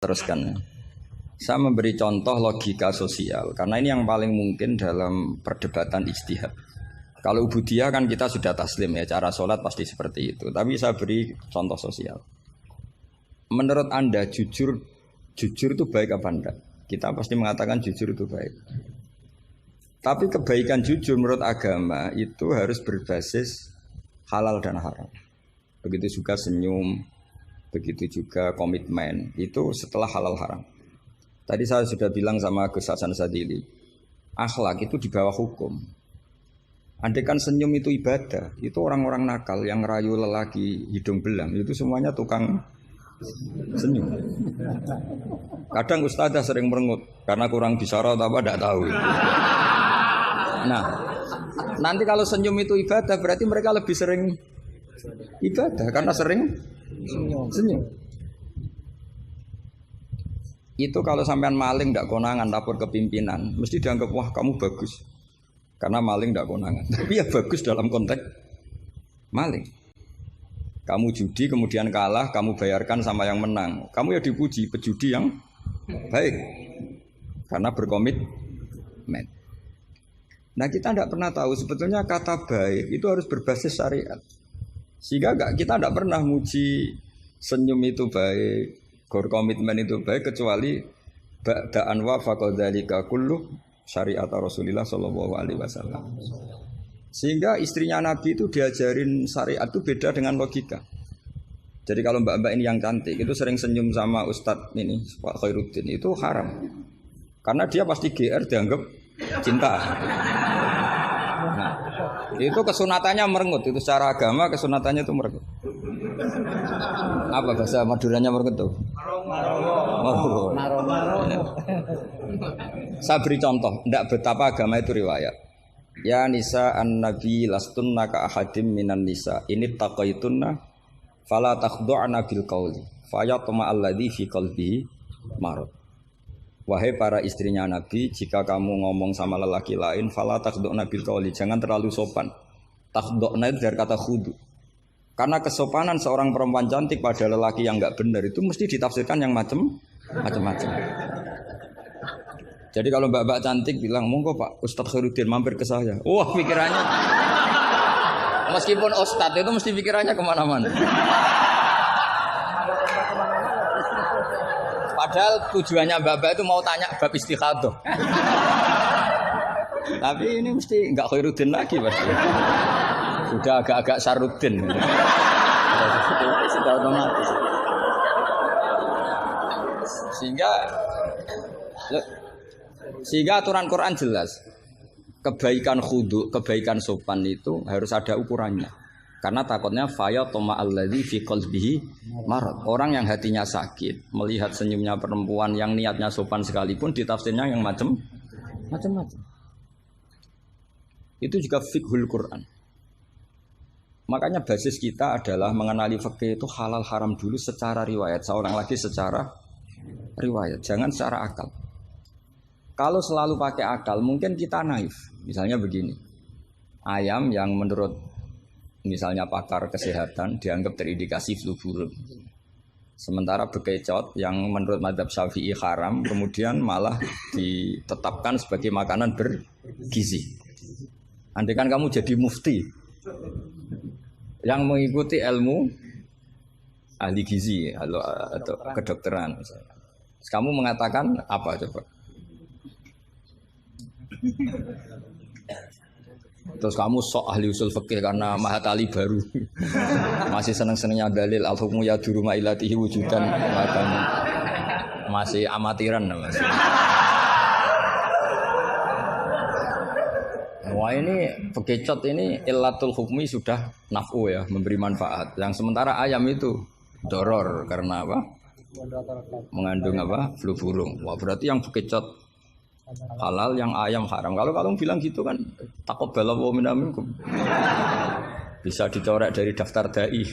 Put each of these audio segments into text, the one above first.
Teruskan. Saya memberi contoh logika sosial karena ini yang paling mungkin dalam perdebatan ijtihad. Kalau ubudiyah kan kita sudah taslim ya, cara sholat pasti seperti itu. Tapi saya beri contoh sosial. Menurut Anda jujur itu baik apa enggak? Kita pasti mengatakan jujur itu baik. Tapi kebaikan jujur menurut agama itu harus berbasis halal dan haram. Begitu juga senyum, begitu juga komitmen, itu setelah halal haram. Tadi saya sudah bilang sama Gus Hasan Sadili, akhlak itu di bawah hukum. Andai kan senyum itu ibadah, itu orang-orang nakal yang rayu lelaki hidung belang, itu semuanya tukang senyum. Kadang ustazah sering merengut, karena kurang bisyarah atau apa, tidak tahu. Nah, nanti kalau senyum itu ibadah, berarti mereka lebih sering ibadah, karena sering senyum. Itu kalau sampean maling tidak konangan lapor ke pimpinan, mesti dianggap wah kamu bagus, karena maling tidak konangan. Tapi ya bagus dalam konteks maling. Kamu judi kemudian kalah, kamu bayarkan sama yang menang. Kamu ya dipuji pejudi yang baik, karena berkomitmen. Nah kita tidak pernah tahu sebetulnya kata baik itu harus berbasis syariat. Sehingga kita tidak pernah muji senyum itu baik, berkomitmen itu baik kecuali ba'da'an wa faqadzalika kullu syariat Rasulullah sallallahu alaihi wasallam. Sehingga istrinya Nabi itu diajarin syariat itu beda dengan logika. Jadi kalau mbak-mbak ini yang cantik itu sering senyum sama Ustadz ini Pak Khairuddin itu haram. Karena dia pasti GR dianggap cinta. Nah, itu kesunatannya merengut, itu secara agama kesunatannya itu merengut. Apa bahasa Maduranya merengut tuh? Maro. Saya beri contoh, tidak betapa agama itu riwayat. Ya nisa an-nabi lastunna ka ahadim minan nisa ini taqaitunna fala takhdu'na bil qauli fayatma alladhi fi qalbihi marad. Wahai para istrinya Nabi, jika kamu ngomong sama lelaki lain fala takhdu'na bil qauli, jangan terlalu sopan. Takhdu'na itu dari kata khudu. Karena kesopanan seorang perempuan cantik pada lelaki yang enggak benar itu mesti ditafsirkan yang macam-macam. Jadi kalau mbak-mbak cantik bilang, monggo Pak Ustadz Khairuddin mampir ke saya. Wah pikirannya, meskipun Ustadz itu mesti pikirannya kemana-mana. Padahal tujuannya mbak-mbak itu mau tanya bab istikhadah. Tapi ini mesti enggak Khairuddin lagi pasti. Sudah agak-agak Saruddin. Sudah otomatis. Sehingga aturan Quran jelas. Kebaikan khudu, kebaikan sopan itu harus ada ukurannya. Karena takutnya fayatma alladzi fi qalbihi marad. Orang yang hatinya sakit melihat senyumnya perempuan yang niatnya sopan sekalipun ditafsirnya yang macam-macam. Itu juga fiqhul Quran. Makanya basis kita adalah mengenali fikih itu halal haram dulu secara riwayat. Seorang lagi secara riwayat, jangan secara akal. Kalau selalu pakai akal, mungkin kita naif. Misalnya begini, ayam yang menurut misalnya pakar kesehatan dianggap terindikasi flu burung. Sementara bekecot yang menurut mazhab Syafi'i haram, kemudian malah ditetapkan sebagai makanan bergizi. Andai kan kamu jadi mufti yang mengikuti ilmu ahli gizi atau kedokteran misalnya. Kamu mengatakan apa coba? Terus kamu sok ahli usul fikih karena Mahatali baru masih seneng-senengnya dalil al-hukmu yaduru ma ilatihi wujudan, masih amatiran masih. Wah ini bekecot ini illatul hukmi sudah naf'u ya, memberi manfaat. Yang sementara ayam itu doror karena apa? Mengandung apa? Flu burung. Wah berarti yang bekecot halal, yang ayam haram. Kalau kamu bilang gitu kan taqabbalallahu minna minkum. Bisa dicoret dari daftar dai.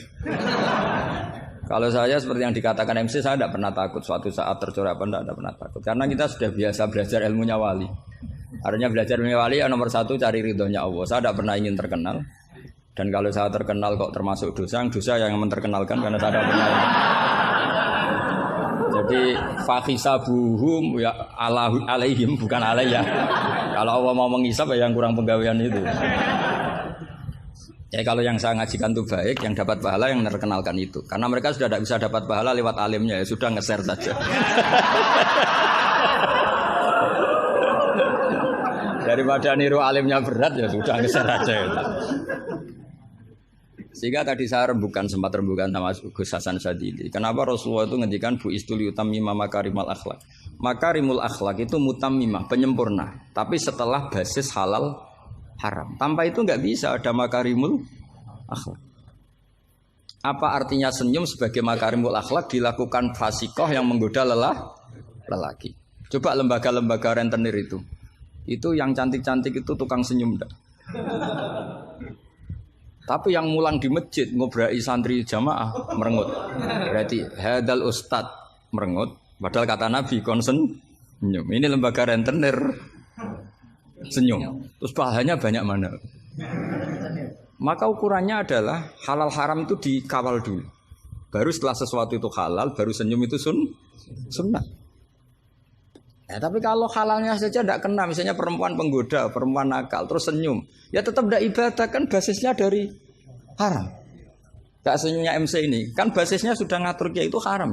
Kalau saya seperti yang dikatakan MC, saya tidak pernah takut suatu saat tercoret apa tidak pernah takut. Karena kita sudah biasa belajar ilmunya wali. Artinya belajar ilmunya wali ya nomor satu cari ridhonya Allah. Saya tidak pernah ingin terkenal. Dan kalau saya terkenal kok termasuk dosa yang memang terkenalkan karena saya tidak pernah. Jadi fahisabuhum ya alaihim bukan alayya. Kalau Allah mau menghisab ya yang kurang penggawean itu. Ya kalau yang saya ngajikan itu baik, yang dapat pahala yang terkenalkan itu. Karena mereka sudah tidak bisa dapat pahala lewat alimnya, ya sudah nge-share saja. Daripada niru alimnya berat ya sudah nge-share saja. Itu. Sehingga tadi saya sempat rembukan sama Gus Hasan Sadili. Kenapa Rasulullah itu ngendikan bu istul yutamima makarimul akhlak. Makarimul akhlak itu mutammimah, penyempurna. Tapi setelah basis halal haram. Tanpa itu nggak bisa ada makarimul akhlak. Apa artinya senyum sebagai makarimul akhlak dilakukan fasikoh yang menggoda lelaki. Coba lembaga-lembaga rentenir itu yang cantik-cantik itu tukang senyum enggak? Tapi yang mulang di masjid ngobrai santri jamaah merengut. Berarti hadal ustad merengut. Padahal kata Nabi konsen senyum. Ini lembaga rentenir senyum. Terus pahalanya banyak mana? Maka ukurannya adalah halal haram itu dikawal dulu. Baru setelah sesuatu itu halal, baru senyum itu sunnah. Ya, tapi kalau halalnya saja tidak kena, misalnya perempuan penggoda, perempuan nakal, terus senyum, ya tetap tidak ibadah kan basisnya dari haram. Gak senyumnya MC ini, kan basisnya sudah ngatur dia itu haram.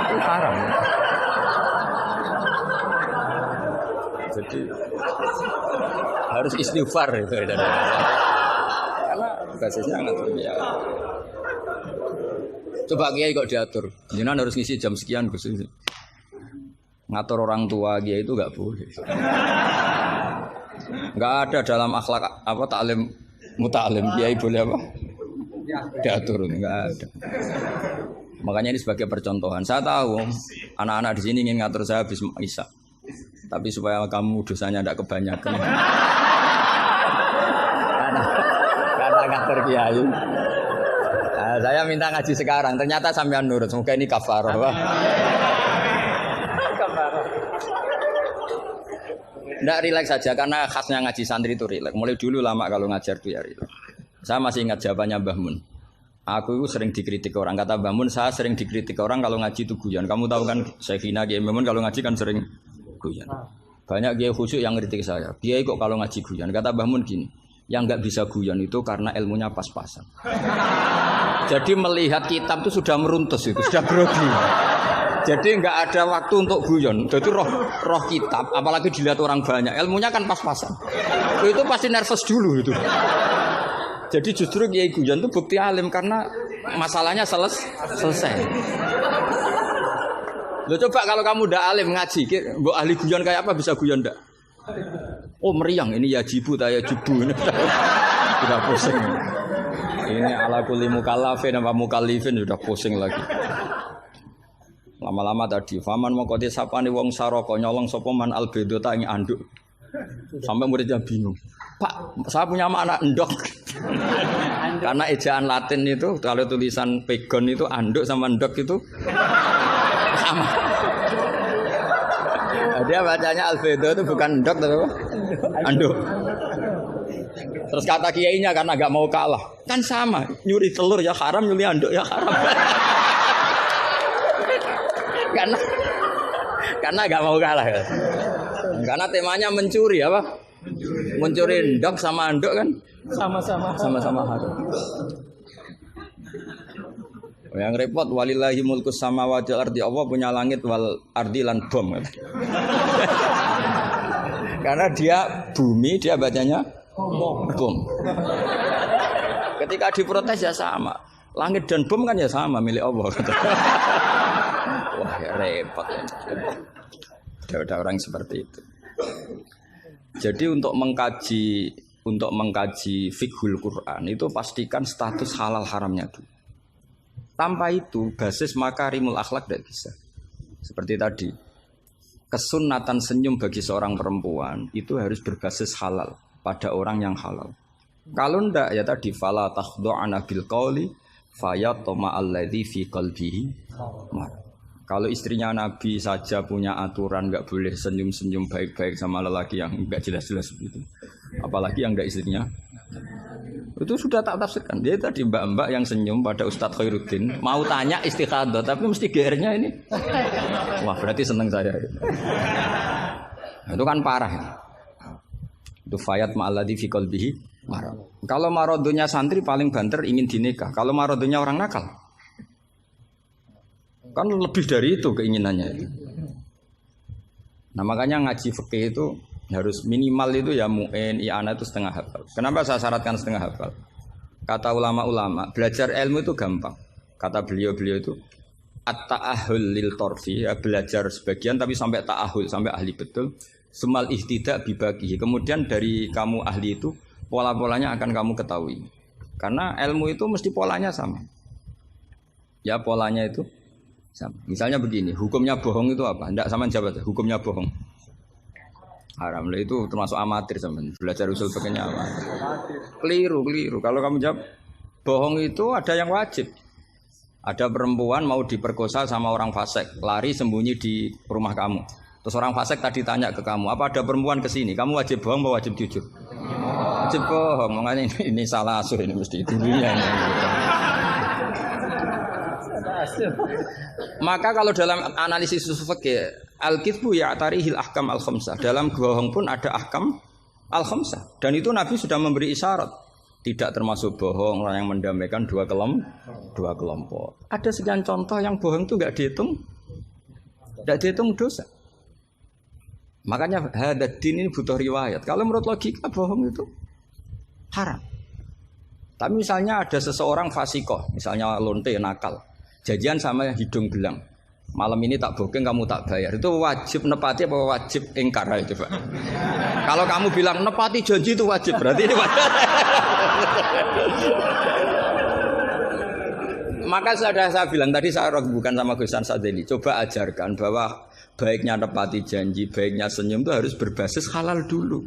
Itu haram. Jadi harus istighfar itu karena basisnya ngatur dia. Coba kiai kok diatur, jangan harus ngisi jam sekian Gus. Ngatur orang tua kiai itu nggak boleh. Nggak ada dalam akhlak apa taklim mutalim kiai boleh apa? Diatur nggak ada. Makanya ini sebagai percontohan. Saya tahu anak-anak di sini ingin ngatur saya habis Isya. Tapi supaya kamu dosanya tidak kebanyakan. karena ngatur kiai. Nah, saya minta ngaji sekarang. Ternyata sampean nurut. Semoga ini kafarah. Kafarah. Tidak rileks saja karena khasnya ngaji santri itu rileks. Mulai dulu lama kalau ngajar itu ya rileks. Saya masih ingat jawabannya Mbah Mun. Aku itu sering dikritik orang. Kata Mbah Mun, saya sering dikritik orang kalau ngaji itu guyon. Kamu tahu kan Syekhina Kiai Mbah Mun kalau ngaji kan sering guyon. Banyak kiai khusyuk yang kritik saya. Kiai kok kalau ngaji guyon? Kata Mbah Mun gini, yang nggak bisa guyon itu karena ilmunya pas-pasan. Jadi melihat kitab itu sudah meruntus itu, sudah grogi. Jadi nggak ada waktu untuk guyon. Jadi roh kitab, apalagi dilihat orang banyak, ilmunya kan pas-pasan. Itu pasti nervous dulu itu. Jadi justru kiai guyon itu bukti alim karena masalahnya selesai. Loh coba kalau kamu udah alim ngaji, mbok ahli guyon kayak apa bisa guyon ndak? Oh meriang ini ya jibu taya jibu ini. Sudah pusing. Ini ala kulli mukallafin apa mukallifin sudah pusing lagi. Lama-lama tadi faman mau kote sapane wong saraka nyolong sapa man albedo tak ing anduk. Sampai muridnya bingung. Pak, saya punya anak endok. Karena ejaan Latin itu kalau tulisan pegon itu anduk sama endok itu sama. Dia bacanya albedo itu bukan endok tapi apa? Anduk. Terus kata kiainya karena agak mau kalah. Kan sama, nyuri telur ya haram, nyuri anduk ya haram. karena agak mau kalah ya. Karena temanya mencuri apa? Mencuri endok sama anduk kan? Sama-sama haram. Yang repot walillahi mulkus samawati wal ardi, Allah punya langit wal ardi lan bom. Karena dia bumi, dia bacanya bom. Ketika diprotes ya sama. Langit dan bom kan ya sama milik Allah. Wah ya repot. Ada orang seperti itu. Jadi untuk mengkaji fiqhul Quran itu pastikan status halal haramnya dulu. Tanpa itu basis makarimul akhlak tidak bisa. Seperti tadi, kesunatan senyum bagi seorang perempuan itu harus berbasis halal pada orang yang halal. Kalau ndak ya tadi fala takhdu'ana bil qauli fayatma alladzi fi qalbihi. Kalau istrinya Nabi saja punya aturan nggak boleh senyum-senyum baik-baik sama lelaki yang nggak jelas-jelas begitu. Apalagi yang nggak istrinya. Itu sudah tak tafsirkan. Dia tadi mbak-mbak yang senyum pada Ustadz Khairuddin mau tanya istikhadah, tapi mesti GR-nya ini. Wah berarti seneng saya. Itu kan parah. Itu fayat ma'alladhi fi qalbihi marad. Kalau marodonya santri paling banter ingin dinikah. Kalau marodonya orang nakal, kan lebih dari itu keinginannya itu. Nah makanya ngaji fikih itu harus minimal itu ya mu'in, i'anah itu setengah hafal. Kenapa saya syaratkan setengah hafal? Kata ulama-ulama, belajar ilmu itu gampang. Kata beliau-beliau itu at-ta'ahul lil torfi, ya, belajar sebagian tapi sampai ta'ahul, sampai ahli betul. Sumal ihtidak bibagihi. Kemudian dari kamu ahli itu pola-polanya akan kamu ketahui. Karena ilmu itu mesti polanya sama. Ya polanya itu sama. Misalnya begini, hukumnya bohong itu apa? Tidak sama jawab, hukumnya bohong. Haram itu termasuk amatir teman. Belajar usul pakainya apa? Keliru. Kalau kamu jawab bohong itu ada yang wajib. Ada perempuan mau diperkosa sama orang fasik, lari sembunyi di rumah kamu. Terus orang fasik tadi tanya ke kamu, apa ada perempuan ke sini? Kamu wajib bohong atau wajib jujur? Wajib bohong. Makanya ini salah asuh ini mesti dulunya ini. Maka kalau dalam analisis usul fikih al-kitsbu ya'tarihil ahkam al-khamsah. Dalam bohong pun ada ahkam al-khamsah. Dan itu Nabi sudah memberi isyarat. Tidak termasuk bohong orang yang mendamaikan dua kelompok. Ada sekian contoh yang bohong itu enggak dihitung. Enggak dihitung dosa. Makanya hadadin ini butuh riwayat. Kalau menurut logika bohong itu haram. Tapi misalnya ada seseorang fasikoh, misalnya lonte nakal. Janjian sama hidung belang. Malam ini tak booking kamu tak bayar. Itu wajib nepati apa wajib ingkar itu, Pak? Kalau kamu bilang nepati janji itu wajib, berarti ini wajib. Maka saya bilang tadi saya bukan sama Gus Sadeli. Coba ajarkan bahwa baiknya nepati janji, baiknya senyum itu harus berbasis halal dulu.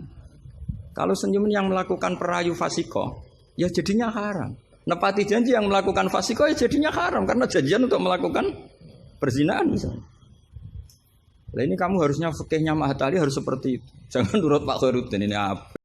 Kalau senyum yang melakukan perayu fasiko, ya jadinya haram. Nepati janji yang melakukan fasiko ya jadinya haram karena janjian untuk melakukan perzinahan misalnya. Nah ini kamu harusnya fikihnya Mahatali harus seperti itu. Jangan nurut Pak Khairuddin ini apa?